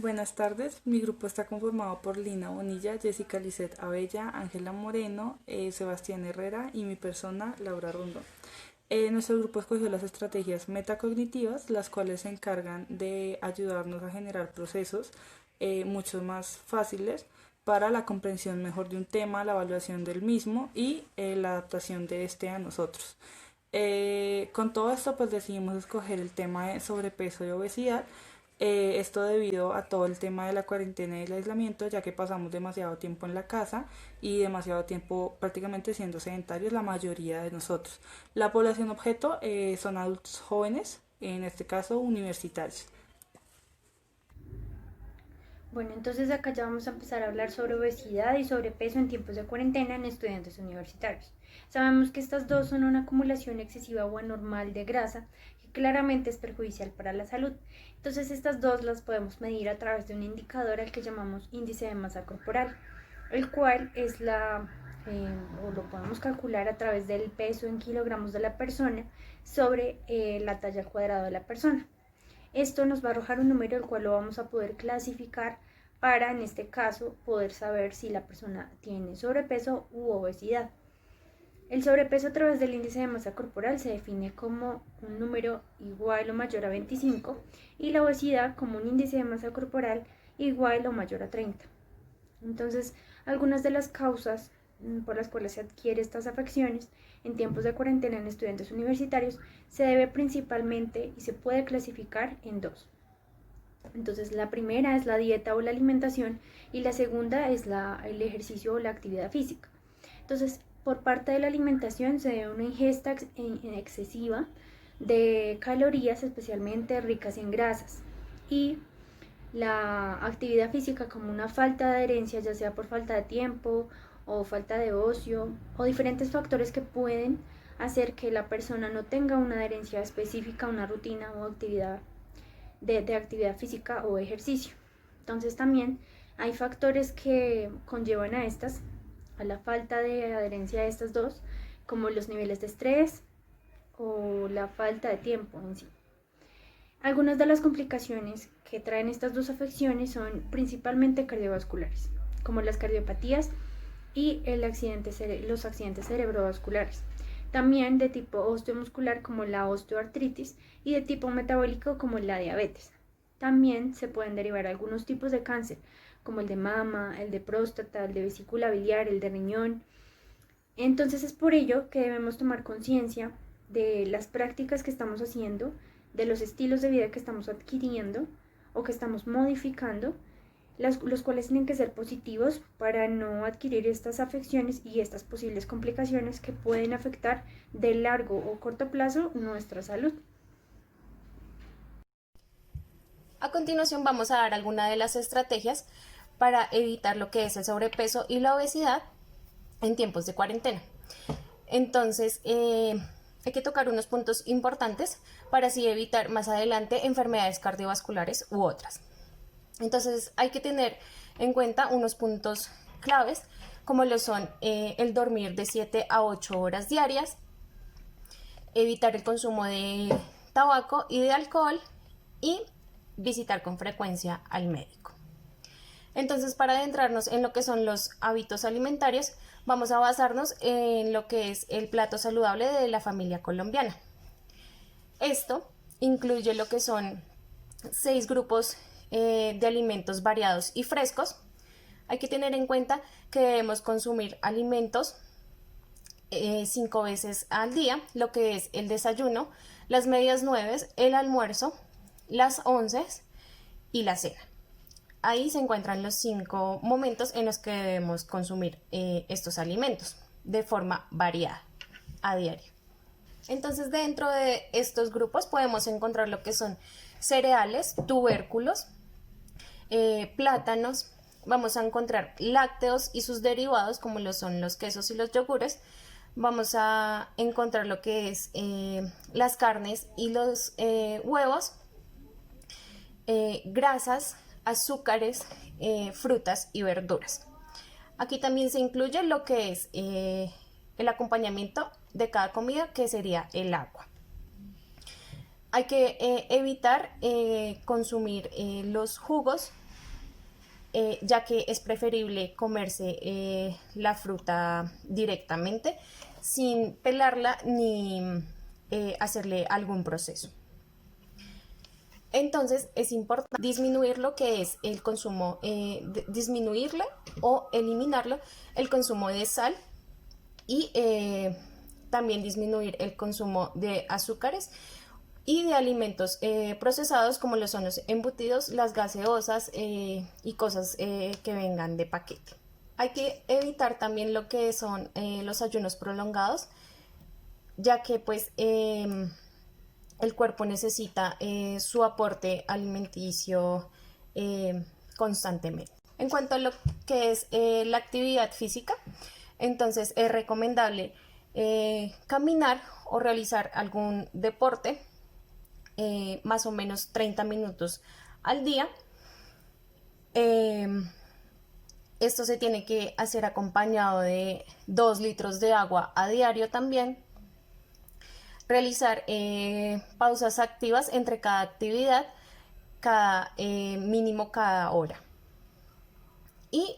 Buenas tardes, mi grupo está conformado por Lina Bonilla, Jessica Lisset Abella, Ángela Moreno, Sebastián Herrera y mi persona, Laura Rondón. Nuestro grupo escogió las estrategias metacognitivas, las cuales se encargan de ayudarnos a generar procesos mucho más fáciles para la comprensión mejor de un tema, la evaluación del mismo y la adaptación de este a nosotros. Con todo esto, pues decidimos escoger el tema de sobrepeso y obesidad. Esto debido a todo el tema de la cuarentena y el aislamiento, ya que pasamos demasiado tiempo en la casa y demasiado tiempo prácticamente siendo sedentarios la mayoría de nosotros. La población objeto son adultos jóvenes, en este caso universitarios. Bueno, entonces acá ya vamos a empezar a hablar sobre obesidad y sobrepeso en tiempos de cuarentena en estudiantes universitarios. Sabemos que estas dos son una acumulación excesiva o anormal de grasa que claramente es perjudicial para la salud. Entonces estas dos las podemos medir a través de un indicador al que llamamos índice de masa corporal, el cual es o lo podemos calcular a través del peso en kilogramos de la persona sobre la talla al cuadrado de la persona. Esto nos va a arrojar un número el cual lo vamos a poder clasificar para, en este caso, poder saber si la persona tiene sobrepeso u obesidad. El sobrepeso a través del índice de masa corporal se define como un número igual o mayor a 25 y la obesidad como un índice de masa corporal igual o mayor a 30. Entonces, algunas de las causas por las cuales se adquiere estas afecciones en tiempos de cuarentena en estudiantes universitarios se debe principalmente y se puede clasificar en dos. Entonces, la primera es la dieta o la alimentación y la segunda es el ejercicio o la actividad física. Entonces, por parte de la alimentación se debe una ingesta excesiva de calorías, especialmente ricas en grasas, y la actividad física como una falta de adherencia, ya sea por falta de tiempo o falta de ocio o diferentes factores que pueden hacer que la persona no tenga una adherencia específica, una rutina o actividad de actividad física o ejercicio. Entonces también hay factores que conllevan a la falta de adherencia a estas dos, como los niveles de estrés o la falta de tiempo en sí. Algunas de las complicaciones que traen estas dos afecciones son principalmente cardiovasculares, como las cardiopatías y los accidentes cerebrovasculares. También de tipo osteomuscular como la osteoartritis y de tipo metabólico como la diabetes. También se pueden derivar algunos tipos de cáncer, como el de mama, el de próstata, el de vesícula biliar, el de riñón. Entonces es por ello que debemos tomar conciencia de las prácticas que estamos haciendo, de los estilos de vida que estamos adquiriendo o que estamos modificando, los cuales tienen que ser positivos para no adquirir estas afecciones y estas posibles complicaciones que pueden afectar de largo o corto plazo nuestra salud. A continuación vamos a dar algunas de las estrategias para evitar lo que es el sobrepeso y la obesidad en tiempos de cuarentena. Entonces, hay que tocar unos puntos importantes para así evitar más adelante enfermedades cardiovasculares u otras. Entonces, hay que tener en cuenta unos puntos claves, como lo son el dormir de 7 a 8 horas diarias, evitar el consumo de tabaco y de alcohol y visitar con frecuencia al médico. Entonces, para adentrarnos en lo que son los hábitos alimentarios, vamos a basarnos en lo que es el plato saludable de la familia colombiana. Esto incluye lo que son 6 grupos de alimentos variados y frescos. Hay que tener en cuenta que debemos consumir alimentos 5 veces al día, lo que es el desayuno, las medias 9, el almuerzo, las 11 y la cena. Ahí se encuentran los 5 momentos en los que debemos consumir estos alimentos de forma variada a diario. Entonces, dentro de estos grupos podemos encontrar lo que son cereales, tubérculos, plátanos, vamos a encontrar lácteos y sus derivados como lo son los quesos y los yogures, vamos a encontrar lo que es las carnes y los huevos, grasas, azúcares, frutas y verduras. Aquí también se incluye lo que es el acompañamiento de cada comida, que sería el agua. Hay que evitar consumir los jugos ya que es preferible comerse la fruta directamente sin pelarla ni hacerle algún proceso. Entonces es importante disminuir lo que es el consumo, disminuirlo o eliminarlo, el consumo de sal y también disminuir el consumo de azúcares y de alimentos procesados como lo son los embutidos, las gaseosas y cosas que vengan de paquete. Hay que evitar también lo que son los ayunos prolongados, ya que pues el cuerpo necesita su aporte alimenticio constantemente. En cuanto a lo que es la actividad física, entonces es recomendable caminar o realizar algún deporte más o menos 30 minutos al día. Esto se tiene que hacer acompañado de 2 litros de agua a diario también. Realizar pausas activas entre cada actividad, mínimo cada hora. Y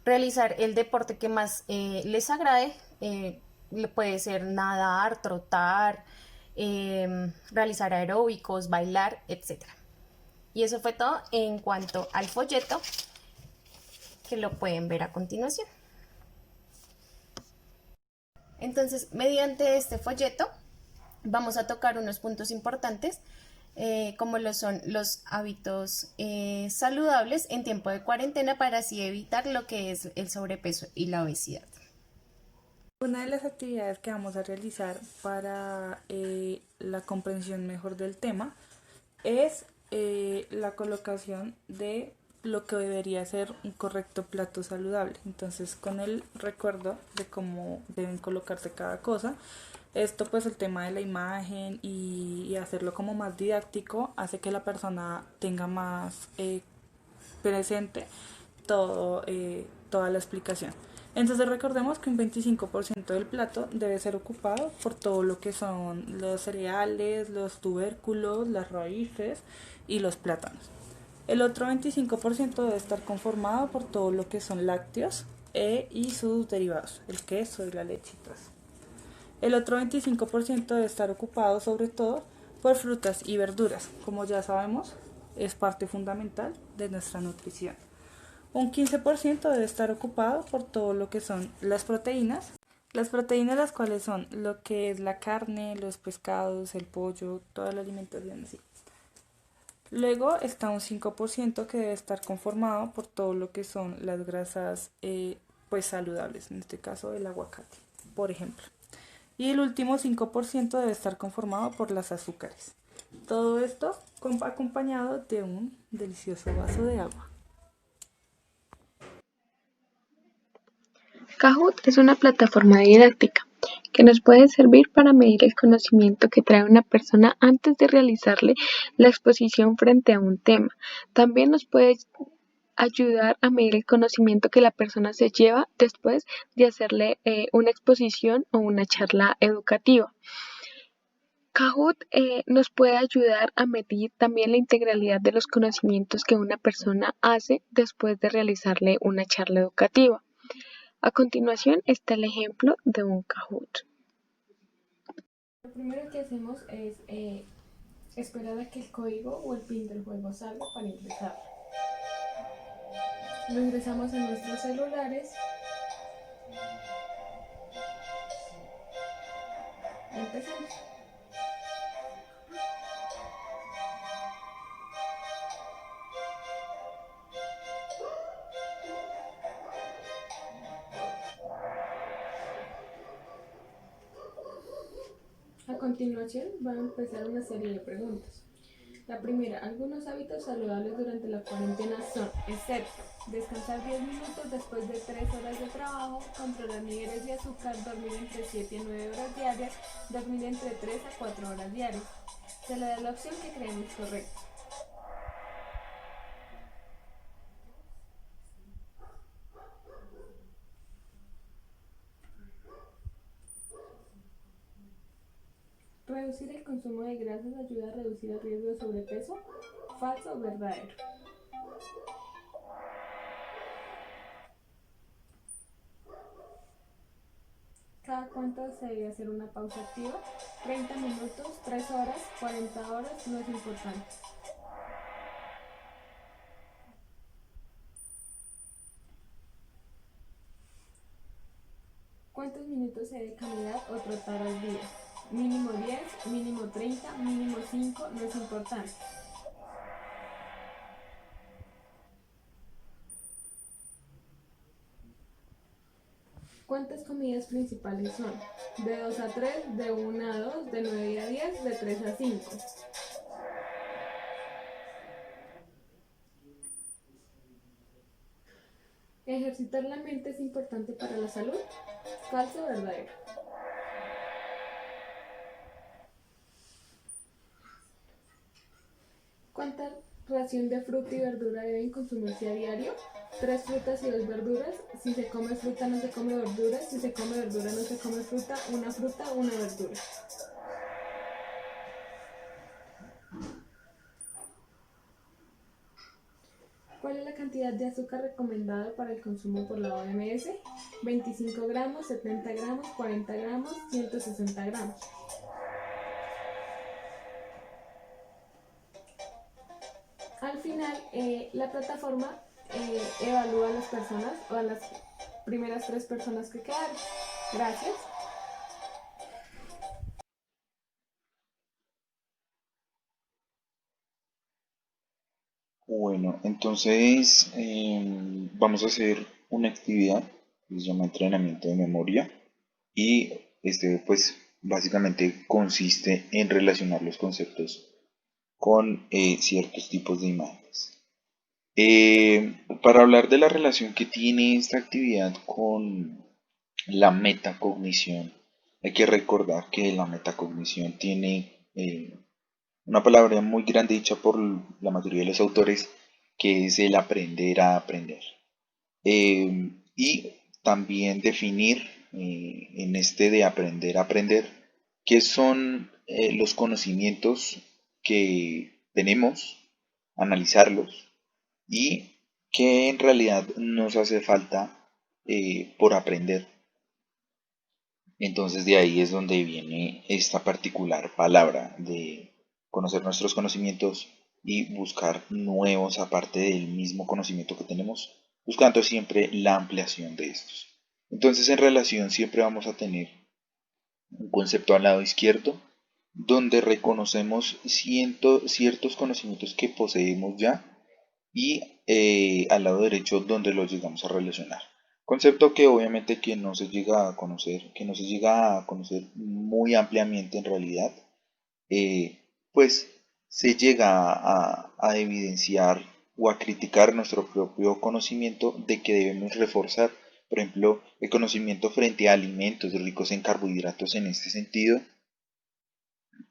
realizar el deporte que más les agrade, puede ser nadar, trotar, realizar aeróbicos, bailar, etc. Y eso fue todo en cuanto al folleto, que lo pueden ver a continuación. Entonces, mediante este folleto vamos a tocar unos puntos importantes, como lo son los hábitos saludables en tiempo de cuarentena para así evitar lo que es el sobrepeso y la obesidad. Una de las actividades que vamos a realizar para la comprensión mejor del tema es la colocación de lo que debería ser un correcto plato saludable. Entonces, con el recuerdo de cómo deben colocarse cada cosa, esto pues el tema de la imagen y hacerlo como más didáctico hace que la persona tenga más presente toda la explicación. Entonces recordemos que un 25% del plato debe ser ocupado por todo lo que son los cereales, los tubérculos, las raíces y los plátanos. El otro 25% debe estar conformado por todo lo que son lácteos y sus derivados, el queso y la leche. El otro 25% debe estar ocupado sobre todo por frutas y verduras. Como ya sabemos, es parte fundamental de nuestra nutrición. Un 15% debe estar ocupado por todo lo que son las proteínas. Las proteínas, las cuales son lo que es la carne, los pescados, el pollo, toda la alimentación así. Luego está un 5% que debe estar conformado por todo lo que son las grasas pues saludables, en este caso el aguacate, por ejemplo. Y el último 5% debe estar conformado por las azúcares. Todo esto acompañado de un delicioso vaso de agua. Kahoot es una plataforma didáctica que nos puede servir para medir el conocimiento que trae una persona antes de realizarle la exposición frente a un tema. También nos puede ayudar a medir el conocimiento que la persona se lleva después de hacerle una exposición o una charla educativa. Kahoot nos puede ayudar a medir también la integralidad de los conocimientos que una persona hace después de realizarle una charla educativa. A continuación está el ejemplo de un Kahoot. Lo primero que hacemos es esperar a que el código o el PIN del juego salga para ingresarlo. Lo ingresamos en nuestros celulares. Empezamos. A continuación va a empezar una serie de preguntas. La primera, algunos hábitos saludables durante la cuarentena son, excepto descansar 10 minutos después de 3 horas de trabajo, controlar niveles de azúcar, dormir entre 7 y 9 horas diarias, dormir entre 3 a 4 horas diarias. Se le da la opción que creemos correcta. Reducir el consumo de grasas ayuda a reducir el riesgo de sobrepeso. ¿Falso o verdadero? ¿Cada cuánto se debe hacer una pausa activa? 30 minutos, 3 horas, 40 horas, no es importante. ¿Cuántos minutos se debe caminar o trotar al día? Mínimo 10, mínimo 30, mínimo 5, no es importante. ¿Cuántas comidas principales son? De 2 a 3, de 1 a 2, de 9 a 10, de 3 a 5. ¿Ejercitar la mente es importante para la salud? ¿Falso o verdadero? ¿Cuánta ración de fruta y verdura deben consumirse a diario? 3 frutas y 2 verduras. Si se come fruta no se come verdura. Si se come verdura no se come fruta, una verdura. ¿Cuál es la cantidad de azúcar recomendada para el consumo por la OMS? 25 gramos, 70 gramos, 40 gramos, 160 gramos. Al final, la plataforma evalúa a las personas o a las primeras 3 personas que quedaron. Gracias. Bueno, entonces vamos a hacer una actividad que se llama entrenamiento de memoria y pues básicamente consiste en relacionar los conceptos con ciertos tipos de imágenes. Para hablar de la relación que tiene esta actividad con la metacognición, hay que recordar que la metacognición tiene una palabra muy grande dicha por la mayoría de los autores, que es el aprender a aprender. Y también definir en este de aprender a aprender qué son los conocimientos que tenemos, analizarlos y qué en realidad nos hace falta por aprender. Entonces de ahí es donde viene esta particular palabra de conocer nuestros conocimientos y buscar nuevos aparte del mismo conocimiento que tenemos, buscando siempre la ampliación de estos. Entonces en relación siempre vamos a tener un concepto al lado izquierdo donde reconocemos ciertos conocimientos que poseemos ya y al lado derecho donde los llegamos a relacionar. Concepto que obviamente que no se llega a conocer, que no se llega a conocer muy ampliamente en realidad, pues se llega a evidenciar o a criticar nuestro propio conocimiento de que debemos reforzar, por ejemplo, el conocimiento frente a alimentos ricos en carbohidratos en este sentido,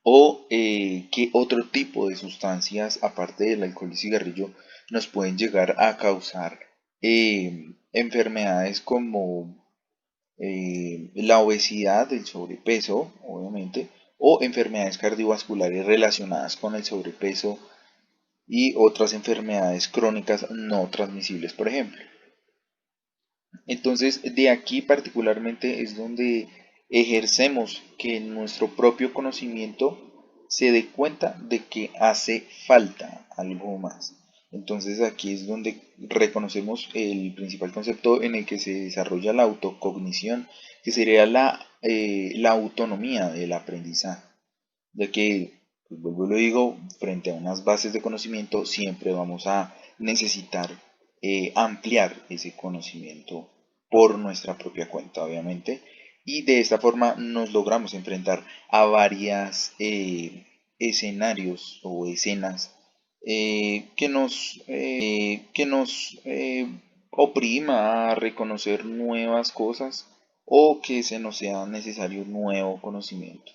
o qué otro tipo de sustancias, aparte del alcohol y cigarrillo, nos pueden llegar a causar enfermedades como la obesidad, el sobrepeso, obviamente, o enfermedades cardiovasculares relacionadas con el sobrepeso y otras enfermedades crónicas no transmisibles, por ejemplo. Entonces, de aquí particularmente es donde ejercemos que nuestro propio conocimiento se dé cuenta de que hace falta algo más. Entonces, aquí es donde reconocemos el principal concepto en el que se desarrolla la autocognición, que sería la autonomía del aprendizaje, ya que, pues vuelvo y lo digo, frente a unas bases de conocimiento siempre vamos a necesitar ampliar ese conocimiento por nuestra propia cuenta, obviamente, y de esta forma nos logramos enfrentar a varias escenarios o escenas que nos oprima a reconocer nuevas cosas o que se nos sea necesario un nuevo conocimiento.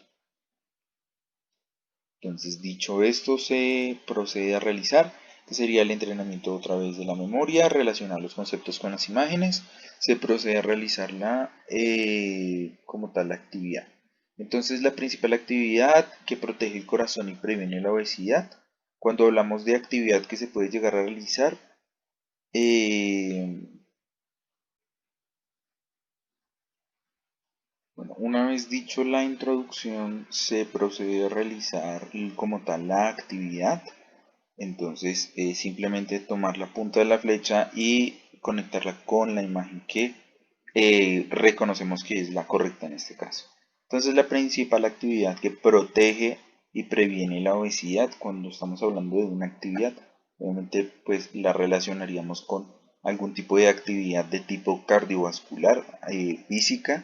Entonces, dicho esto, se procede a realizar, que sería el entrenamiento otra vez de la memoria, relacionar los conceptos con las imágenes, se procede a realizar como tal la actividad. Entonces, la principal actividad que protege el corazón y previene la obesidad. Cuando hablamos de actividad que se puede llegar a realizar, eh, Bueno, una vez dicho la introducción, se procede a realizar como tal la actividad. Entonces, simplemente tomar la punta de la flecha y conectarla con la imagen que reconocemos que es la correcta en este caso. Entonces, la principal actividad que protege y previene la obesidad, cuando estamos hablando de una actividad, obviamente pues la relacionaríamos con algún tipo de actividad de tipo cardiovascular, física,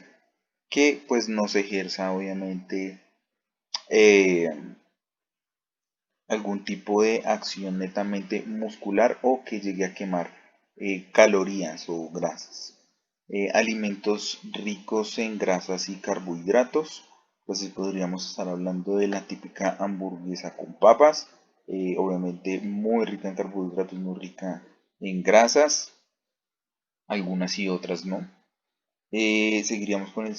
que pues nos ejerza obviamente eh, algún tipo de acción netamente muscular o que llegue a quemar calorías o grasas. Alimentos ricos en grasas y carbohidratos, pues podríamos estar hablando de la típica hamburguesa con papas, obviamente muy rica en carbohidratos, muy rica en grasas, algunas y otras no. Seguiríamos con el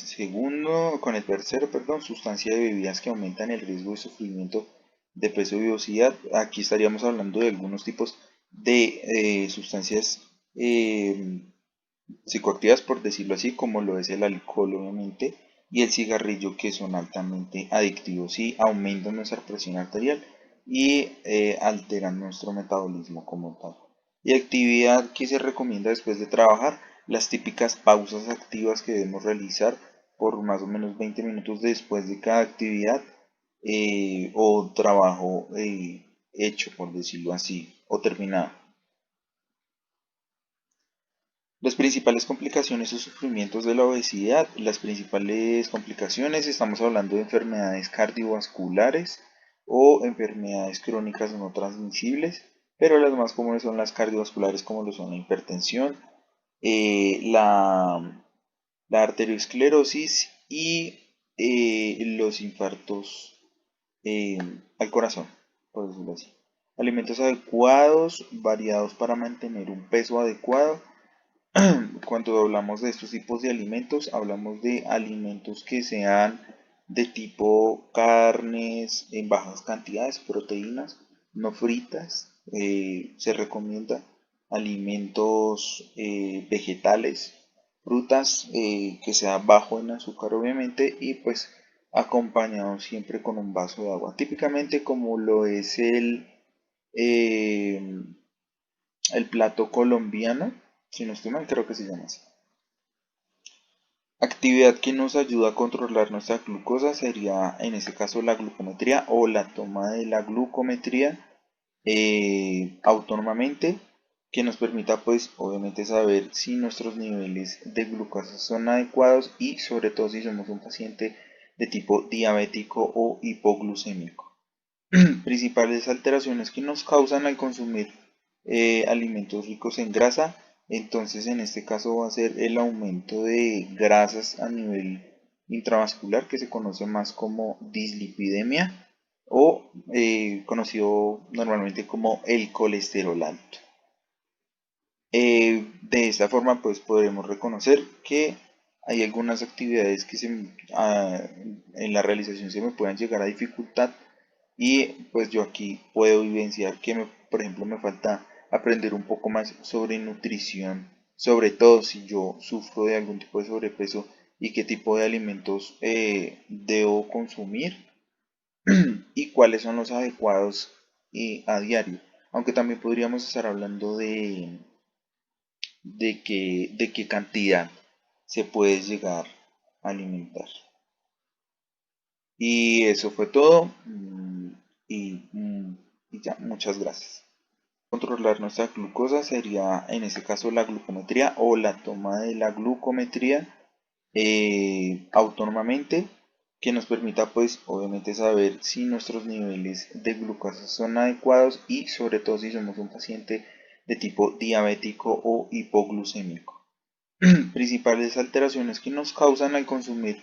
con el tercero, perdón, sustancia de bebidas que aumentan el riesgo de sufrimiento de peso y obesidad. Aquí estaríamos hablando de algunos tipos de sustancias psicoactivas, por decirlo así, como lo es el alcohol, obviamente, y el cigarrillo, que son altamente adictivos y aumentan nuestra presión arterial y alteran nuestro metabolismo como tal. Y actividad que se recomienda después de trabajar, las típicas pausas activas que debemos realizar por más o menos 20 minutos después de cada actividad o trabajo hecho, por decirlo así, o terminado. Las principales complicaciones o sufrimientos de la obesidad. Las principales complicaciones, estamos hablando de enfermedades cardiovasculares o enfermedades crónicas no transmisibles, pero las más comunes son las cardiovasculares, como lo son la hipertensión, eh, la, la arteriosclerosis y los infartos eh, al corazón, por decirlo así. Alimentos adecuados, variados para mantener un peso adecuado. Cuando hablamos de estos tipos de alimentos, hablamos de alimentos que sean de tipo carnes en bajas cantidades, proteínas, no fritas. Se recomienda alimentos vegetales, frutas que sea bajo en azúcar obviamente y pues acompañado siempre con un vaso de agua. Típicamente como lo es eh, el plato colombiano, si no estoy mal, creo que se llama así. Actividad que nos ayuda a controlar nuestra glucosa sería en este caso la glucometría o la toma de la glucometría autónomamente, que nos permita pues obviamente saber si nuestros niveles de glucosa son adecuados y sobre todo si somos un paciente de tipo diabético o hipoglucémico. Principales alteraciones que nos causan al consumir alimentos ricos en grasa. Entonces en este caso va a ser el aumento de grasas a nivel intravascular, que se conoce más como dislipidemia o conocido normalmente como el colesterol alto. De esta forma pues podremos reconocer que hay algunas actividades que en la realización se me puedan llegar a dificultar y pues yo aquí puedo evidenciar que por ejemplo me falta aprender un poco más sobre nutrición, sobre todo si yo sufro de algún tipo de sobrepeso y qué tipo de alimentos debo consumir y cuáles son los adecuados a diario. Aunque también podríamos estar hablando de qué cantidad se puede llegar a alimentar. Y eso fue todo. Y ya, muchas gracias. Controlar nuestra glucosa sería en este caso la glucometría o la toma de la glucometría autónomamente, que nos permita pues obviamente saber si nuestros niveles de glucosa son adecuados y sobre todo si somos un paciente de tipo diabético o hipoglucémico. Principales alteraciones que nos causan al consumir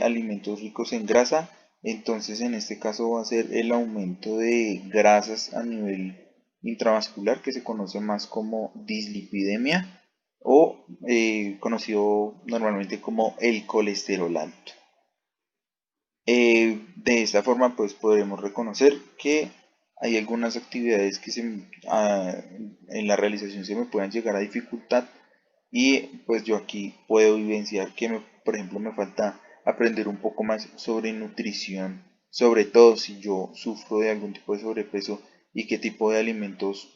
alimentos ricos en grasa. Entonces en este caso va a ser el aumento de grasas a nivel intravascular, que se conoce más como dislipidemia o conocido normalmente como el colesterol alto. De esta forma pues podremos reconocer que hay algunas actividades que en la realización se me puedan llegar a dificultar Y pues yo aquí puedo vivenciar que, por ejemplo, me falta aprender un poco más sobre nutrición, sobre todo si yo sufro de algún tipo de sobrepeso y qué tipo de alimentos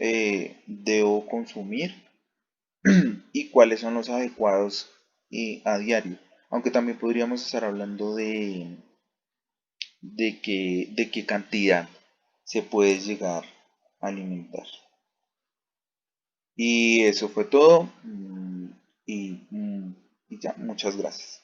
debo consumir y cuáles son los adecuados a diario. Aunque también podríamos estar hablando de qué cantidad se puede llegar a alimentar. Y eso fue todo. Y ya, muchas gracias.